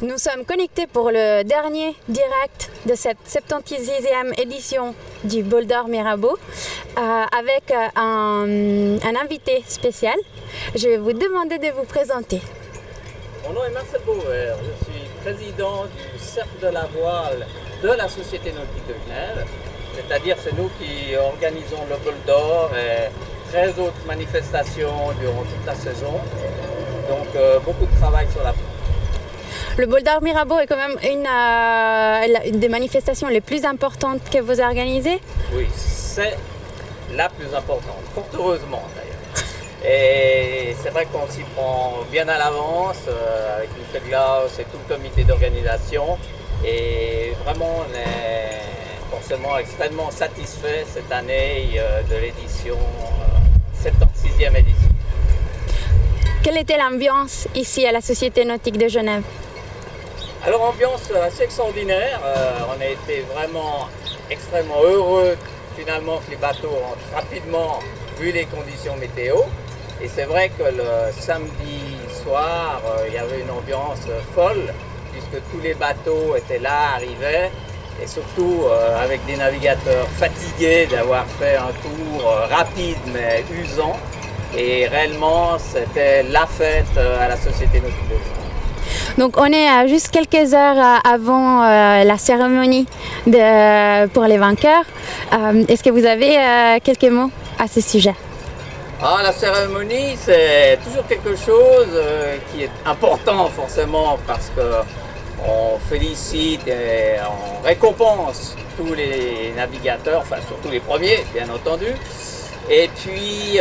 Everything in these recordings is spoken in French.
Nous sommes connectés pour le dernier direct de cette 76e édition du Bol d'Or Mirabeau avec un invité spécial. Je vais vous demander de vous présenter. Mon nom est Marcel Beauvert, je suis président du Cercle de la Voile de la Société Nautique de Genève. C'est-à-dire c'est nous qui organisons le Bol d'Or et 13 autres manifestations durant toute la saison. Donc beaucoup de travail sur la. Le Bol d'Or Mirabeau est quand même une des manifestations les plus importantes que vous organisez. Oui, c'est la plus importante, fort heureusement d'ailleurs. Et c'est vrai qu'on s'y prend bien à l'avance avec Michel Glaus et tout le comité d'organisation. Et vraiment, on est forcément extrêmement satisfait cette année de l'édition 76e édition. Quelle était l'ambiance ici à la Société Nautique de Genève? Alors, ambiance assez extraordinaire. On a été vraiment extrêmement heureux finalement que les bateaux rentrent rapidement vu les conditions météo. Et c'est vrai que le samedi soir, il y avait une ambiance folle puisque tous les bateaux étaient là, arrivaient. Et surtout avec des navigateurs fatigués d'avoir fait un tour rapide mais usant. Et réellement, c'était la fête à la Société Nautique de Genève. Donc on est à juste quelques heures avant la cérémonie pour les vainqueurs. Est-ce que vous avez quelques mots à ce sujet? La cérémonie, c'est toujours quelque chose qui est important forcément parce qu'on félicite et on récompense tous les navigateurs, enfin surtout les premiers bien entendu. Et puis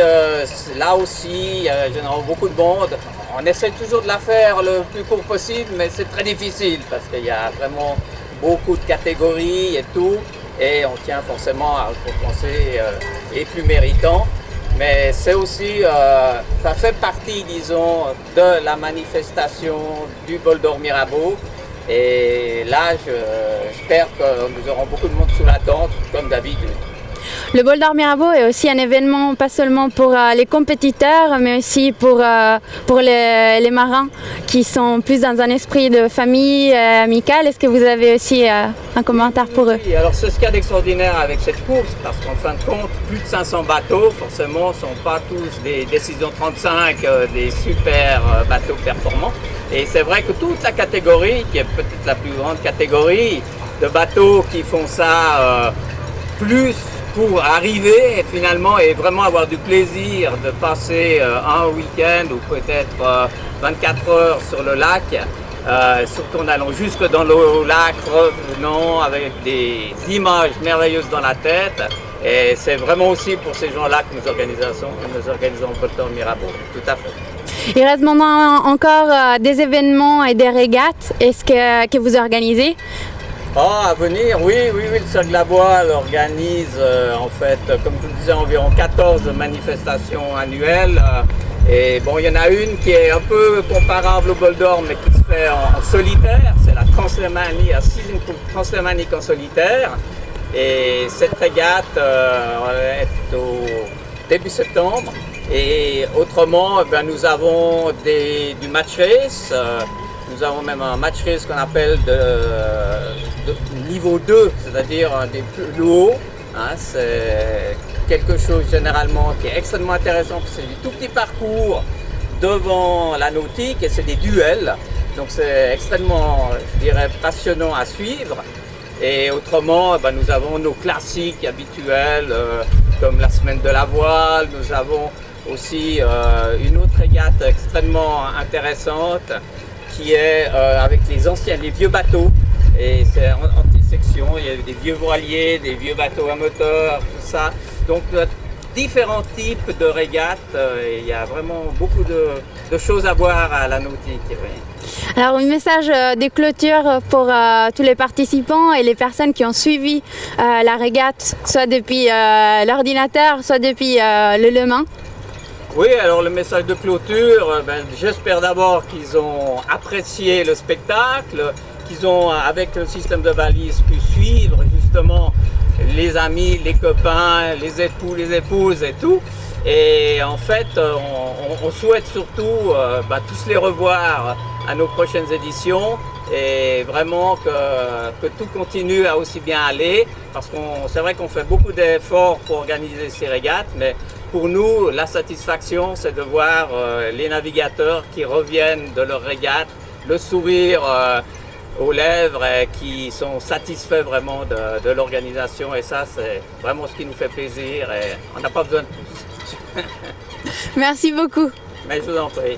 là aussi, il y a généralement beaucoup de monde. On essaie toujours de la faire le plus court possible, mais c'est très difficile parce qu'il y a vraiment beaucoup de catégories et tout. Et on tient forcément à récompenser les plus méritants. Mais c'est aussi, ça fait partie, disons, de la manifestation du Bol d'Or Mirabeau. Et là, j'espère que nous aurons beaucoup de monde sous la tente, comme d'habitude. Le Bol d'Or Mirabeau est aussi un événement pas seulement pour les compétiteurs, mais aussi pour les marins qui sont plus dans un esprit de famille amicale. Est-ce que vous avez aussi un commentaire pour eux? Oui, alors c'est ce qu'il y a d'extraordinaire avec cette course, parce qu'en fin de compte, plus de 500 bateaux, forcément, ne sont pas tous des décisions 35, des super bateaux performants. Et c'est vrai que toute la catégorie, qui est peut-être la plus grande catégorie de bateaux qui font ça plus pour arriver finalement et vraiment avoir du plaisir de passer un week-end ou peut-être 24 heures sur le lac, surtout en allant jusque dans le lac, revenant avec des images merveilleuses dans la tête. Et c'est vraiment aussi pour ces gens-là que nous organisons Bol d'Or Mirabeau, tout à fait. Il reste maintenant encore des événements et des régates. Est-ce que vous organisez? À venir, oui, le Cercle de la Voile organise en fait, comme je vous le disais, environ 14 manifestations annuelles. Et bon, il y en a une qui est un peu comparable au Bol d'Or, mais qui se fait en solitaire. C'est la Translémanie, la 6e Translémanique en solitaire. Et cette régate est au début septembre. Et autrement, nous avons du match race. Nous avons même un match race qu'on appelle de niveau 2, c'est-à-dire des plus hauts. C'est quelque chose généralement qui est extrêmement intéressant, parce que c'est du tout petit parcours devant la nautique et c'est des duels. Donc c'est extrêmement, je dirais, passionnant à suivre. Et autrement, nous avons nos classiques habituels, comme la semaine de la voile. Nous avons aussi une autre régate extrêmement intéressante, qui est avec les vieux bateaux, et c'est anti-section, il y a des vieux voiliers, des vieux bateaux à moteur, tout ça. Donc différents types de régates, et il y a vraiment beaucoup de choses à voir à la nautique. Oui. Alors un message de clôture pour tous les participants et les personnes qui ont suivi la régate, soit depuis l'ordinateur, soit depuis le main. Oui, alors le message de clôture, j'espère d'abord qu'ils ont apprécié le spectacle, qu'ils ont, avec le système de valises, pu suivre justement les amis, les copains, les époux, les épouses et tout. Et en fait, on souhaite surtout tous les revoir à nos prochaines éditions et vraiment que tout continue à aussi bien aller, parce qu'on c'est vrai qu'on fait beaucoup d'efforts pour organiser ces régates, mais pour nous, la satisfaction, c'est de voir les navigateurs qui reviennent de leur régate, le sourire aux lèvres et qui sont satisfaits vraiment de l'organisation, et ça, c'est vraiment ce qui nous fait plaisir et on n'a pas besoin de plus. Merci beaucoup. Mais je vous en prie.